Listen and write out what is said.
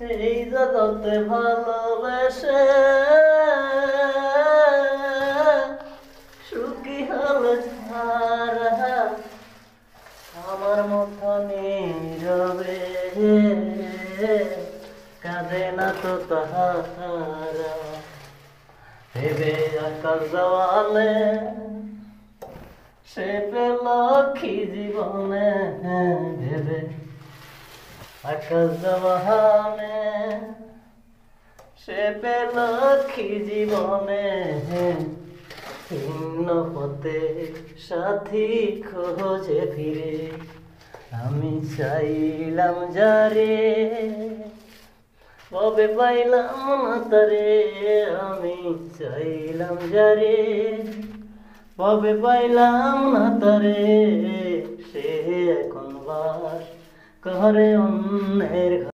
এই জগতে ভালোবেসে সুখী হলো যারা আমার মতো নীরবে কাঁদে না তো তাহারা ভেবে আকাশ দেওয়ালে সে পেল কি জীবনে ভেবে আকাশ দেওয়ালে সে পেল কি জীবনে ভিন্ন পথে সাথী খোঁজে ফিরে আমি চাইলাম যারে কবে পাইলাম না তারে আমি চাইলাম যারে কবে পাইলাম না তারে সে এখন বাস করে অন্যের